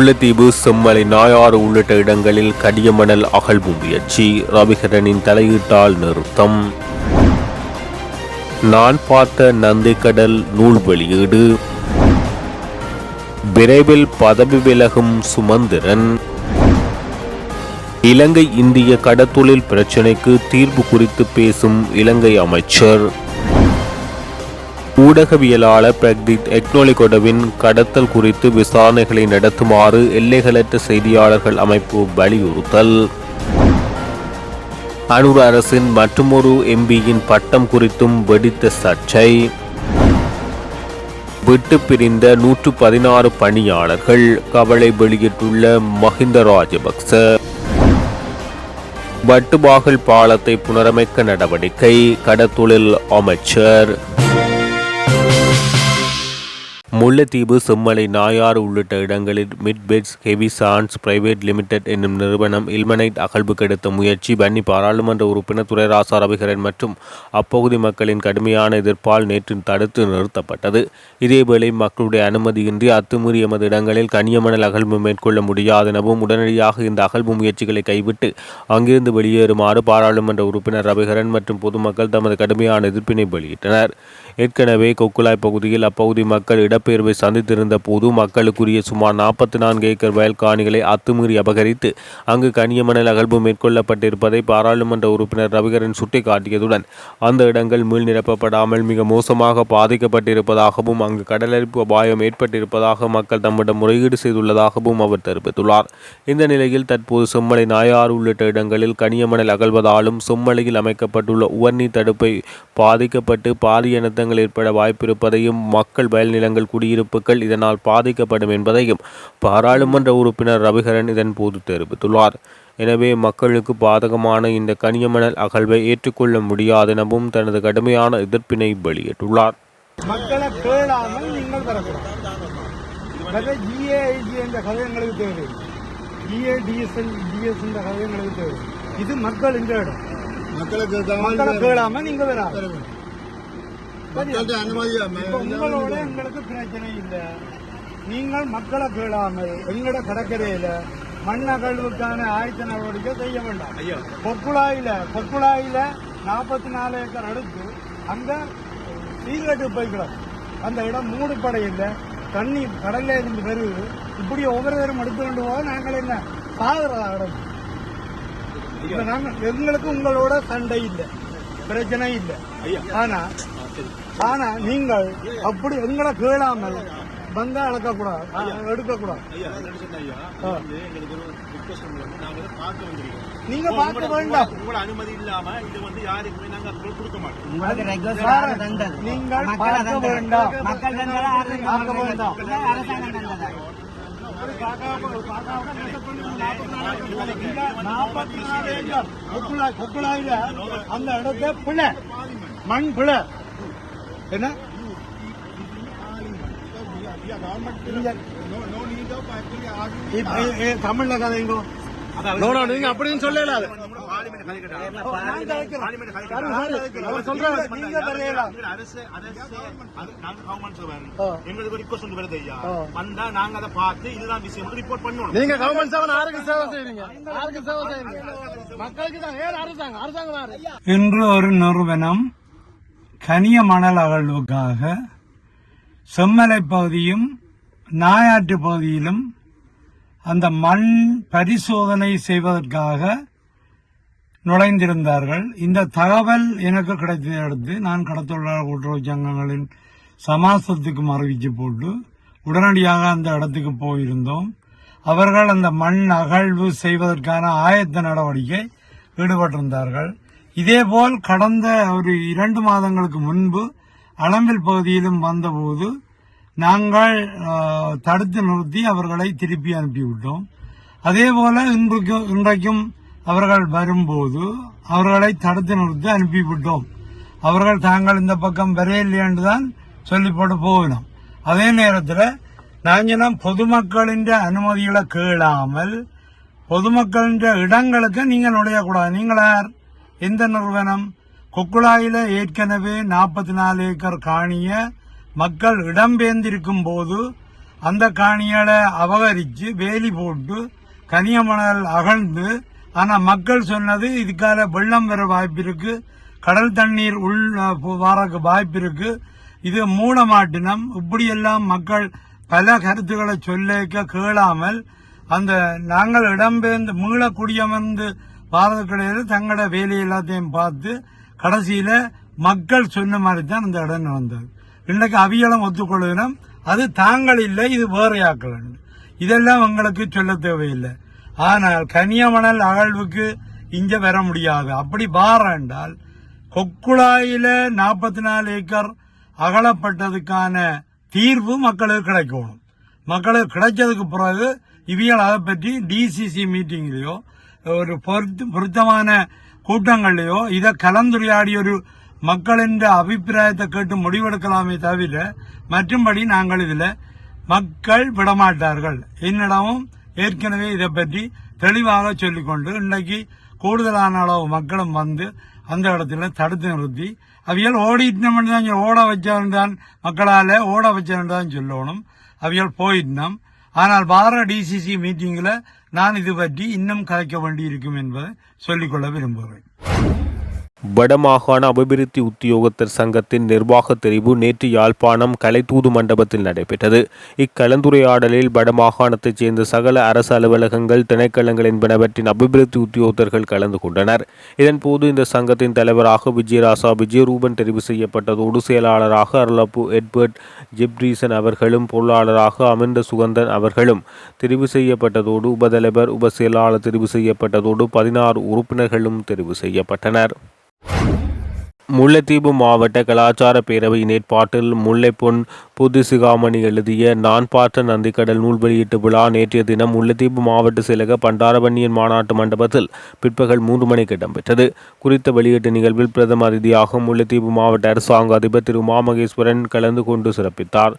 முல்லைத்தீவு செம்மலை நாயாறு உள்ளிட்ட இடங்களில் கடியமணல் அகழ்வு முயற்சி, ரவிகரனின் தலையீட்டால் நிறுத்தம். நான் பார்த்த நந்திக்கடல் நூல் வெளியீடு. விரைவில் பதவி விலகும் சுமந்திரன். இலங்கை இந்திய கடத்தொழில் பிரச்சினைக்கு தீர்வு குறித்து பேசும் இலங்கை அமைச்சர். ஊடகவியலாளர் பிரக்தித் எக்னோலிகொடவின் கடத்தல் குறித்து விசாரணைகளை நடத்துமாறு எல்லைகளற்ற செய்தியாளர்கள் அமைப்பு வலியுறுத்தல். அனுர அரசின் மற்றுமொரு எம்பியின் பட்டம் குறித்தும் வெடித்த சர்ச்சை. விட்டு பிரிந்த 116 பணியாளர்கள் கவலை வெளியிட்டுள்ள மஹிந்த ராஜபக்ச. வட்டுவாகல் பாலத்தை புனரமைக்க நடவடிக்கை, கடத்தொழில் அமைச்சர். முல்லைத்தீவு செம்மலை நாயாறு உள்ளிட்ட இடங்களில் மிட்பெட்ஸ் ஹெவி சாண்ட்ஸ் பிரைவேட் லிமிடெட் என்னும் நிறுவனம் இல்மனைட் அகழ்வு கெடுத்த முயற்சி வன்னி பாராளுமன்ற உறுப்பினர் துரைராசா ரவிகரன் மற்றும் அப்பகுதி மக்களின் கடுமையான எதிர்ப்பால் நேற்று தடுத்து நிறுத்தப்பட்டது. இதேவேளை மக்களுடைய அனுமதியின்றி அத்துமீறி எமது இடங்களில் கனியமணல் அகழ்வு மேற்கொள்ள முடியாதெனவும் உடனடியாக இந்த அகழ்வு முயற்சிகளை கைவிட்டு அங்கிருந்து வெளியேறுமாறு பாராளுமன்ற உறுப்பினர் ரவிகரன் மற்றும் பொதுமக்கள் தமது கடுமையான எதிர்ப்பினை வெளியிட்டனர். ஏற்கனவே கொக்குலாய் பகுதியில் அப்பகுதி மக்கள் இடப்பெயர்வை சந்தித்திருந்த போது மக்களுக்குரிய சுமார் 44 ஏக்கர் வயல் காணிகளை அத்துமீறி அபகரித்து அங்கு கனியமணல் அகழ்வு மேற்கொள்ளப்பட்டிருப்பதை பாராளுமன்ற உறுப்பினர் ரவிகரன் சுட்டிக்காட்டியதுடன் அந்த இடங்கள் மீள் நிரப்பப்படாமல் மிக மோசமாக பாதிக்கப்பட்டிருப்பதாகவும் அங்கு கடலரிப்பு அபாயம் ஏற்பட்டிருப்பதாக மக்கள் தம்மிடம் முறையீடு செய்துள்ளதாகவும் அவர் தெரிவித்துள்ளார். இந்த நிலையில் தற்போது செம்மலை நாயாறு உள்ளிட்ட இடங்களில் கனியமணல் அகழ்வதாலும் செம்மலையில் அமைக்கப்பட்டுள்ள உவர்நீர் தடுப்பை பாதிக்கப்பட்டு பாரிய இனத்தங்கள் ஏற்பட வாய்ப்பிருப்பதையும் மக்கள் வயல் நிலங்கள் குடியிருப்புகள் இதனால் பாதிக்கப்படும் என்பதையும் பாராளுமன்ற உறுப்பினர் ரவிகரன் இதன் போது தெரிவித்துள்ளார். எனவே மக்களுக்கு பாதகமான இந்த கனியமணல் அகழ்வை ஏற்றுக்கொள்ள முடியாதெனவும் தனது கடுமையான எதிர்ப்பினை வெளியிட்டுள்ளார். மக்களை கேளாமல் நீங்கள் வரக்கூடாது. இது மக்கள் இந்த இடம். மக்களை கேளாம நீங்க வர உங்களோட எங்களுக்கு பிரச்சனை இல்லை. நீங்கள் மக்களை கேளாமல் எங்களோட கடற்கரையில மண் அகழ்வுக்கான ஆயத்த நடவடிக்கை செய்ய வேண்டாம். கொக்குழாயில 44 ஏக்கர் அடுத்து அங்க சீர்கட்டு போய்க்கலாம். அந்த இடம் மூடுபடை இல்லை, தண்ணி கடல்ல இருந்து வருது. இப்படி ஒவ்வொருவரும் எடுத்துக்கொண்டு போக நாங்கள் என்ன சாகுறதா இடம். எங்களுக்கு உங்களோட சண்டை இல்லை, பிரச்சனை இல்லை. ஆனா நீங்கள் அப்படி எங்களை கேளாமல் வந்தா அளக்கக்கூடாது, எடுக்கக்கூடாது. நீங்க பார்க்க வேண்டாம். உங்களோட அனுமதி இல்லாம இது வந்து யாருக்குமே நாங்க கொடுக்க மாட்டோம். நீங்கள் பார்க்க வேண்டாம். பார்க்க வேண்டாம். கொக்குழாயில அந்த இடத்தை பிள்ளை மண் பிள்ளை என்ன தமிழ்ல கதைங்கோ நீங்க அப்படின்னு சொல்லல. இன்று ஒரு நிறுவனம் கனிய மணல் அகழ்வுக்காக செம்மலை பகுதியும் நாயாற்று பகுதியிலும் அந்த மண் பரிசோதனை செய்வதற்காக நுழைந்திருந்தார்கள். இந்த தகவல் எனக்கு கிடைத்ததை அடுத்து நான் கடத்தொழிலாளர் கூட்டுறவு சங்கங்களின் சமாசத்துக்கும் அறிவிச்சு போட்டு உடனடியாக அந்த இடத்துக்கு போயிருந்தோம். அவர்கள் அந்த மண் அகழ்வு செய்வதற்கான ஆயத்த நடவடிக்கை ஈடுபட்டிருந்தார்கள். இதேபோல் கடந்த ஒரு 2 மாதங்களுக்கு முன்பு அளம்பில் பகுதியிலும் வந்தபோது நாங்கள் தடுத்து நிறுத்தி அவர்களை திருப்பி அனுப்பிவிட்டோம். அதேபோல இன்றைக்கும் அவர்கள் வரும்போது அவர்களை தடுத்து நிறுத்தி அனுப்பிவிட்டோம். அவர்கள் தாங்கள் இந்த பக்கம் வரையில்லையென்று தான் சொல்லி போட்டு போகணும். அதே நேரத்தில் நாங்கள் பொதுமக்களின் அனுமதிகளை கேளாமல் பொதுமக்களின் இடங்களுக்கு நீங்கள் நுழையக்கூடாது. நீங்கள் யார்? எந்த நிறுவனம்? கொக்குழாயில ஏற்கனவே 44 ஏக்கர் காணிய மக்கள் இடம்பெயர்ந்திருக்கும் போது அந்த காணிகளை அபகரித்து வேலி போட்டு கனியமணல் அகழ்ந்து, ஆனா மக்கள் சொன்னது இதுக்கால வெள்ளம் வர வாய்ப்பு இருக்கு, கடல் தண்ணீர் வாரக்கு வாய்ப்பு இருக்கு, இது மூட மாட்டினம். இப்படியெல்லாம் மக்கள் பல கருத்துக்களை சொல்லிக்க கேளாமல் அந்த நாங்கள் இடம்பெயர்ந்து மீள குடியமர்ந்து பாரத கிடையாது தங்களோட வேலை எல்லாத்தையும் பார்த்து கடைசியில மக்கள் சொன்ன மாதிரி தான் அந்த இடம் வந்தது. இன்னைக்கு அவியலம் ஒத்துக்கொள்கிறோம், அது தாங்கள் இல்லை, இது வேறையாக்கள். இதெல்லாம் எங்களுக்கு சொல்ல தேவையில்லை. ஆனால் கனியமணல் அகழ்வுக்கு இங்க வர முடியாது. அப்படி வார என்றால் கொக்குழாயில 44 ஏக்கர் அகலப்பட்டதுக்கான தீர்வு மக்களுக்கு கிடைக்கணும். மக்களுக்கு கிடைச்சதுக்கு பிறகு இவியல் அதை பற்றி டிசிசி மீட்டிங்லயோ ஒரு பொருத்தமான கூட்டங்கள்லயோ இதை கலந்துரையாடி ஒரு மக்களின் அபிப்பிராயத்தை கேட்டு முடிவெடுக்கலாமே தவிர மற்றும்படி நாங்கள் இதுல மக்கள் விடமாட்டார்கள். என்னிடமும் ஏற்கனவே இதை பற்றி தெளிவாக சொல்லிக்கொண்டு இன்னைக்கு கூடுதலான அளவு மக்களும் வந்து அந்த இடத்துல தடுத்து நிறுத்தி அவியல் ஓடிட்டு தான் ஓட வச்சான், மக்களால ஓட வச்சான் சொல்லணும். அவியல் போயிட்டோம். ஆனால் வார டிசிசி மீட்டிங்ல நான் இது பற்றி இன்னும் கலைக்க வேண்டி இருக்கும் என்பதை சொல்லிக்கொள்ள விரும்புகிறேன். வடமாகாண அபிவிருத்தி உத்தியோகத்தர் சங்கத்தின் நிர்வாக தெரிவு நேற்று யாழ்ப்பாணம் கலைத்தூது மண்டபத்தில் நடைபெற்றது. இக்கலந்துரையாடலில் வடமாகாணத்தைச் சேர்ந்த சகல அரசு அலுவலகங்கள், திணைக்களங்கள் என்பனவற்றின் அபிவிருத்தி உத்தியோகத்தர்கள் கலந்து கொண்டனர். இதன்போது இந்த சங்கத்தின் தலைவராக விஜயராசா விஜயரூபன் தெரிவு செய்யப்பட்டதோடு செயலாளராக அருளப்பு எட்வர்ட் ஜெப்ரீசன் அவர்களும் பொருளாளராக அமிர்த சுகந்தன் அவர்களும் தெரிவு செய்யப்பட்டதோடு உபதலைவர் உப செயலாளர் தெரிவு செய்யப்பட்டதோடு 16 உறுப்பினர்களும் தெரிவு செய்யப்பட்டனர். முல்லைத்தீவு மாவட்ட கலாச்சார பேரவையின் ஏற்பாட்டில் முல்லைப்பொன் புதுசிகாமணி எழுதிய நான் பாற்ற நந்திக்கடல் நூல் வெளியீட்டு விழா நேற்றைய தினம் முல்லைத்தீவு மாவட்ட செயலக பண்டாரவன்னியன் மாநாட்டு மண்டபத்தில் பிற்பகல் 3 மணிக்கு இடம்பெற்றது. குறித்த வெளியீட்டு நிகழ்வில் பிரதம அதிதியாக முல்லைத்தீவு மாவட்ட அரசாங்க அதிபர் திரு உமாமகேஸ்வரன் கலந்து கொண்டு சிறப்பித்தார்.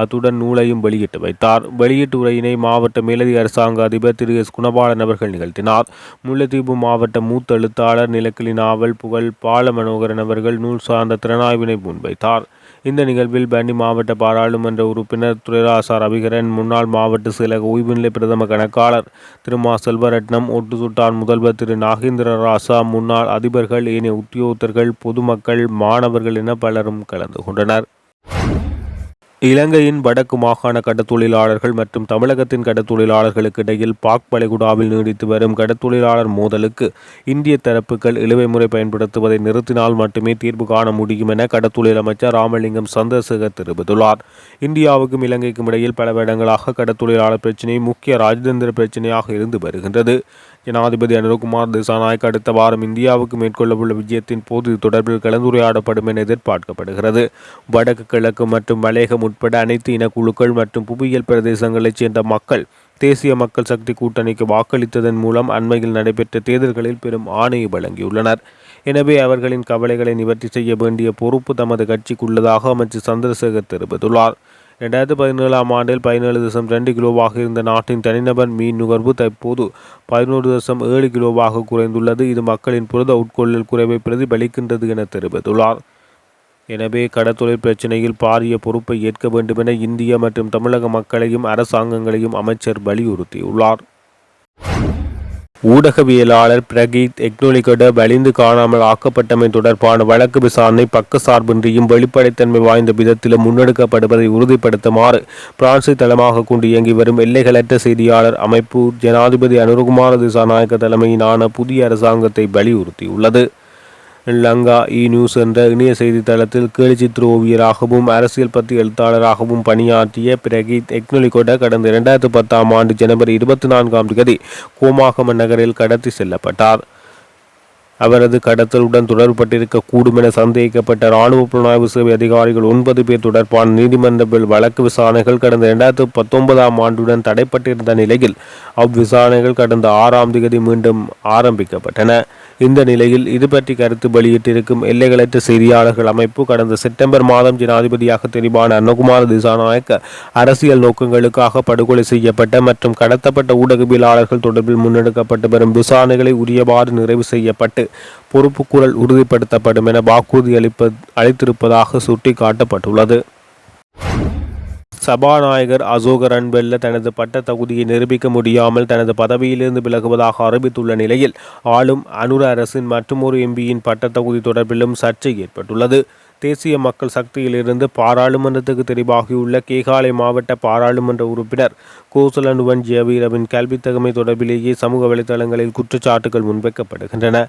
அத்துடன் நூலையும் வெளியிட்டு வைத்தார். வெளியீட்டு உரையினை மாவட்ட மேலதிக அரசாங்க அதிபர் திரு எஸ் குணபாலன் அவர்கள் நிகழ்த்தினார். முல்லைத்தீவு மாவட்ட மூத்த எழுத்தாளர் நிலக்கிளி நாவல் புகழ் பால மனோகரன் அவர்கள் நூல் சார்ந்த திறனாய்வினை முன்வைத்தார். இந்த நிகழ்வில் பண்டி மாவட்ட பாராளுமன்ற உறுப்பினர் துரைராசா ரவிகரன், முன்னாள் மாவட்ட செயலக ஓய்வுநிலை பிரதம கணக்காளர் திரு மா செல்வரட்னம், ஒட்டுசுட்டான் முதல்வர் திரு நாகேந்திர ராசா, முன்னாள் அதிபர்கள், ஏனைய உத்தியோகத்தர்கள், பொதுமக்கள், மாணவர்கள் என பலரும் கலந்து கொண்டனர். இலங்கையின் வடக்கு மாகாண கடற்தொழிலாளர்கள் மற்றும் தமிழகத்தின் கடற்தொழிலாளர்களுக்கு இடையில் பாக் வளைகுடாவில் நீடித்து வரும் கடற்தொழிலாளர் மோதலுக்கு இந்திய தரப்புகள் இழுவை முறை பயன்படுத்துவதை நிறுத்தினால் மட்டுமே தீர்வு காண முடியும் என கடற்தொழில் அமைச்சர் ராமலிங்கம் சந்திரசேகர் தெரிவித்துள்ளார். இந்தியாவுக்கும் இலங்கைக்கும் இடையில் பல வருடங்களாக கடற்தொழிலாளர் பிரச்சினை முக்கிய ராஜதந்திர பிரச்சினையாக இருந்து வருகின்றது. ஜனாதிபதி அனுரகுமார் திசாநாயக் அடுத்த வாரம் இந்தியாவுக்கு மேற்கொள்ளவுள்ள விஜயத்தின் போது இது தொடர்பில் கலந்துரையாடப்படும் என எதிர்பார்க்கப்படுகிறது. வடக்கு, கிழக்கு மற்றும் மலையகம் உட்பட அனைத்து இனக்குழுக்கள் மற்றும் புவியியல் பிரதேசங்களைச் சேர்ந்த மக்கள் தேசிய மக்கள் சக்தி கூட்டணிக்கு வாக்களித்ததன் மூலம் அண்மையில் நடைபெற்ற தேர்தல்களில் பெரும் ஆணையை வழங்கியுள்ளனர். எனவே அவர்களின் கவலைகளை நிவர்த்தி செய்ய வேண்டிய பொறுப்பு தமது கட்சிக்குள்ளதாக அமைச்சர் சந்திரசேகர் தெரிவித்துள்ளார். 2017ஆம் ஆண்டில் 17.2 கிலோவாக இருந்த நாட்டின் தனிநபர் மீன் நுகர்வு தற்போது 11.7 கிலோவாக குறைந்துள்ளது. இது மக்களின் புரத உட்கொள்ளல் குறைவை பிரதிபலிக்கின்றது என தெரிவித்துள்ளார். எனவே கடற்தொழில் பிரச்சினையில் பாரிய பொறுப்பை ஏற்க வேண்டும் என இந்திய மற்றும் தமிழக மக்களையும் அரசாங்கங்களையும் அமைச்சர் வலியுறுத்தியுள்ளார். ஊடகவியலாளர் பிரகீத் எக்னொலிகொட வலிந்து காணாமல் ஆக்கப்பட்டமை தொடர்பான வழக்கு விசாரணை பக்கசார்பின்றியும் வெளிப்படைத்தன்மை வாய்ந்த விதத்திலும் முன்னெடுக்கப்படுவதை உறுதிப்படுத்துமாறு பிரான்சை தளமாக கொண்டு இயங்கி வரும் எல்லைகளற்ற செய்தியாளர் அமைப்பு ஜனாதிபதி அனுரகுமார திசாநாயக்க தலைமையிலான புதிய அரசாங்கத்தை வலியுறுத்தியுள்ளது. லங்கா நியூஸ் என்ற இணைய செய்தித்தளத்தில் கேலிச்சித்திர ஓவியராகவும் அரசியல் பத்தி எழுத்தாளராகவும் பணியாற்றிய பிரகீத் எக்னொலிகொட கடந்த 2010ஆம் ஆண்டு ஜனவரி 24ஆம் தேதி கோமாகம நகரில் கடத்தி செல்லப்பட்டார். அவரது கடத்தலுடன் தொடர்பட்டிருக்க கூடும் என சந்தேகிக்கப்பட்ட இராணுவ புலனாய்வு சேவை அதிகாரிகள் 9 பேர் தொடர்பான நீதிமன்ற வழக்கு விசாரணைகள் கடந்த 2019ஆம் ஆண்டுடன் தடைப்பட்டிருந்த நிலையில் அவ்விசாரணைகள் கடந்த 6ஆம் தேதி மீண்டும் ஆரம்பிக்கப்பட்டன. இந்த நிலையில் இது பற்றி கருத்து வெளியிட்டிருக்கும் எல்லைகளற்ற செய்தியாளர்கள் அமைப்பு கடந்த செப்டம்பர் மாதம் ஜனாதிபதியாக தெரிவான அன்னகுமார திசாநாயக்க அரசியல் நோக்கங்களுக்காக படுகொலை செய்யப்பட்ட மற்றும் கடத்தப்பட்ட ஊடகவியலாளர்கள் தொடர்பில் முன்னெடுக்கப்பட்டு வரும் விசாரணைகளை உரியவாறு நிறைவு செய்யப்பட்டு பொறுப்புக்கூறல் உறுதிப்படுத்தப்படும் என வாக்குறுதி அளித்திருப்பதாக சுட்டிக்காட்டப்பட்டுள்ளது. சபாநாயகர் அசோக ரன்வெல்ல தனது பட்ட தகுதியை நிரூபிக்க முடியாமல் தனது பதவியிலிருந்து விலகுவதாக அறிவித்துள்ள நிலையில் ஆளும் அனுர அரசின் மற்றொரு எம்பியின் பட்ட தகுதி தொடர்பிலும் சர்ச்சை ஏற்பட்டுள்ளது. தேசிய மக்கள் சக்தியிலிருந்து பாராளுமன்றத்துக்கு தெரிவாகியுள்ள கேகாலை மாவட்ட பாராளுமன்ற உறுப்பினர் கோசலனுவன் ஜெயவீரவின் கல்வித்தகமை தொடர்பிலேயே சமூக வலைதளங்களில் குற்றச்சாட்டுகள் முன்வைக்கப்படுகின்றன.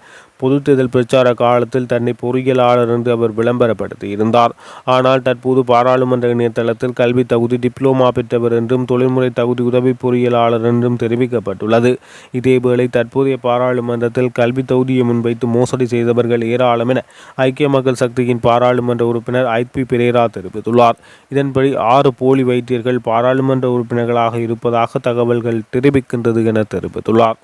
பொது தேர்தல் பிரச்சார காலத்தில் தன்னை பொறியியலாளர் என்று அவர் விளம்பரப்படுத்தி இருந்தார். ஆனால் தற்போது பாராளுமன்ற இணையதளத்தில் கல்வி தகுதி டிப்ளோமா பெற்றவர் என்றும் தொழில்முறை தகுதி உதவி பொறியியலாளர் என்றும் தெரிவிக்கப்பட்டுள்ளது. இதேவேளை தற்போதைய பாராளுமன்றத்தில் கல்வி தகுதியை முன்வைத்து மோசடி செய்தவர்கள் ஏராளம் என ஐக்கிய மக்கள் சக்தியின் பாராளுமன்ற உறுப்பினர் ஐபி பெரேரா தெரிவித்துள்ளார். இதன்படி 6 போலி வைத்தியர்கள் பாராளுமன்ற உறுப்பினர்களாக இருப்பதாக தகவல்கள் தெரிவிக்கின்றது என தெரிவித்துள்ளார்.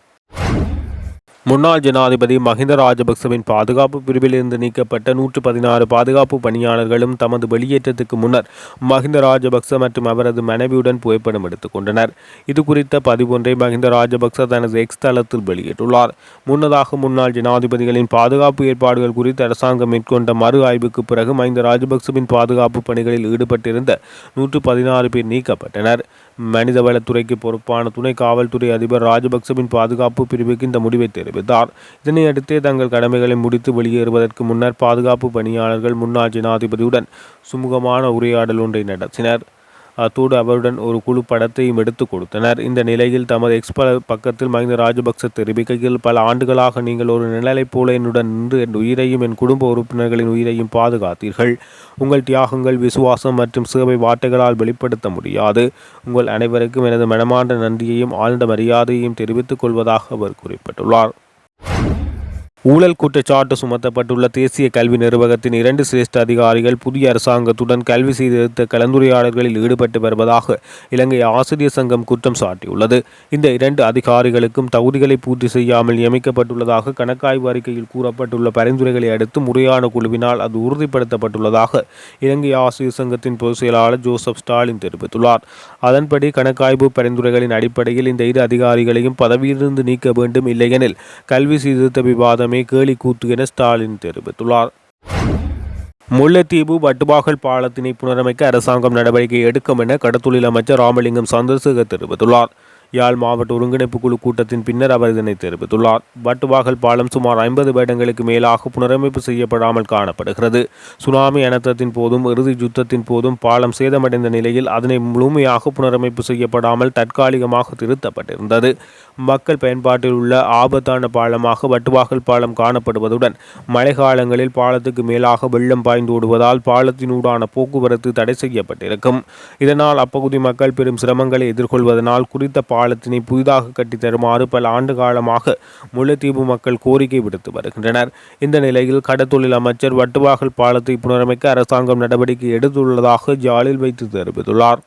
முன்னாள் ஜனாதிபதி மஹிந்த ராஜபக்சவின் பாதுகாப்பு பிரிவிலிருந்து நீக்கப்பட்ட 116 பாதுகாப்பு பணியாளர்களும் தமது வெளியேற்றத்துக்கு முன்னர் மஹிந்த ராஜபக்ச மற்றும் அவரது மனைவியுடன் புகைப்படம் எடுத்துக் கொண்டனர். இது குறித்த பதிவொன்றை மஹிந்த ராஜபக்ச தனது எக்ஸ் தளத்தில் வெளியிட்டுள்ளார். முன்னதாக முன்னாள் ஜனாதிபதிகளின் பாதுகாப்பு ஏற்பாடுகள் குறித்து அரசாங்கம் மேற்கொண்ட மறு ஆய்வுக்கு பிறகு மஹிந்த ராஜபக்சவின் பாதுகாப்பு பணிகளில் ஈடுபட்டிருந்த 116 பேர் நீக்கப்பட்டனர். மனிதவளத்துறைக்கு பொறுப்பான துணை காவல்துறை அதிபர் ராஜபக்சவின் பாதுகாப்பு பிரிவுக்கு இந்த முடிவை தெரிவித்தார். இதனையடுத்தே தங்கள் கடமைகளை முடித்து வெளியேறுவதற்கு முன்னர் பாதுகாப்பு பணியாளர்கள் முன்னாள் ஜனாதிபதியுடன் சுமூகமான உரையாடல் ஒன்றை நடத்தினர். அத்தோடு அவருடன் ஒரு குழு படத்தையும் எடுத்துக் கொடுத்தனர். இந்த நிலையில் தமது எக்ஸ் பக்கத்தில் மஹிந்த ராஜபக்ச தெரிவிக்கையில், பல ஆண்டுகளாக நீங்கள் ஒரு நிழலைப் போல என்னுடன் நின்று என் உயிரையும் என் குடும்ப உறுப்பினர்களின் உயிரையும் பாதுகாத்தீர்கள். உங்கள் தியாகங்கள், விசுவாசம் மற்றும் சேவை வார்த்தைகளால் வெளிப்படுத்த முடியாது. உங்கள் அனைவருக்கும் எனது மனமார்ந்த நன்றியையும் ஆழ்ந்த மரியாதையையும் தெரிவித்துக் கொள்வதாக அவர் குறிப்பிட்டுள்ளார். ஊழல் குற்றச்சாட்டு சுமத்தப்பட்டுள்ள தேசிய கல்வி நிர்வாகத்தின் 2 சிரேஷ்ட அதிகாரிகள் புதிய அரசாங்கத்துடன் கல்வி சீர்திருத்த கலந்துரையாடல்களில் ஈடுபட்டு வருவதாக இலங்கை ஆசிரியர் சங்கம் குற்றம் சாட்டியுள்ளது. இந்த 2 அதிகாரிகளுக்கும் தகுதிகளை பூர்த்தி செய்யாமல் நியமிக்கப்பட்டுள்ளதாக கணக்காய்வு அறிக்கையில் கூறப்பட்டுள்ள பரிந்துரைகளை அடுத்து முறையான குழுவினால் அது உறுதிப்படுத்தப்பட்டுள்ளதாக இலங்கை ஆசிரியர் சங்கத்தின் பொதுச் செயலாளர் ஜோசப் ஸ்டாலின் தெரிவித்துள்ளார். அதன்படி கணக்காய்வு பரிந்துரைகளின் அடிப்படையில் இந்த 2 அதிகாரிகளையும் பதவியிலிருந்து நீக்க வேண்டும், இல்லையெனில் கல்வி சீர்திருத்த விவாதம் கேலி கூத்து என ஸ்டாலின் தெரிவித்துள்ளார். முல்லைத்தீவு வட்டுவாகல் பாலத்தினை புனரமைக்க அரசாங்கம் நடவடிக்கை எடுக்கும் என கடத்தொழில் அமைச்சர் ராமலிங்கம் சந்திரசேகர் தெரிவித்துள்ளார். யாழ் மாவட்ட ஒருங்கிணைப்பு குழு கூட்டத்தின் பின்னர் அவர் இதனை தெரிவித்துள்ளார். வட்டுவாகல் பாலம் சுமார் 50 வருடங்களுக்கு மேலாக புனரமைப்பு செய்யப்படாமல் காணப்படுகிறது. சுனாமி அனர்த்தத்தின் போதும் இறுதி யுத்தத்தின் போதும் பாலம் சேதமடைந்த நிலையில் அதனை முழுமையாக புனரமைப்பு செய்யப்படாமல் தற்காலிகமாக திருத்தப்பட்டிருந்தது. மக்கள் பயன்பாட்டில் உள்ள ஆபத்தான பாலமாக வட்டுவாகல் பாலம் காணப்படுவதுடன் மழை காலங்களில் பாலத்துக்கு மேலாக வெள்ளம் பாய்ந்தோடுவதால் பாலத்தினூடான போக்குவரத்து தடை செய்யப்பட்டிருக்கும். இதனால் அப்பகுதி மக்கள் பெரும் சிரமங்களை எதிர்கொள்வதனால் குறித்த பாலத்தினை புதிதாக கட்டி தருமாறு பல ஆண்டு காலமாக முல்லைத்தீவு மக்கள் கோரிக்கை விடுத்து வருகின்றனர். இந்த நிலையில் கடத்தொழில் அமைச்சர் வட்டுவாகல் பாலத்தை புனரமைக்க அரசாங்கம் நடவடிக்கை எடுத்துள்ளதாக ஜாலில் வைத்து தெரிவித்துள்ளார்.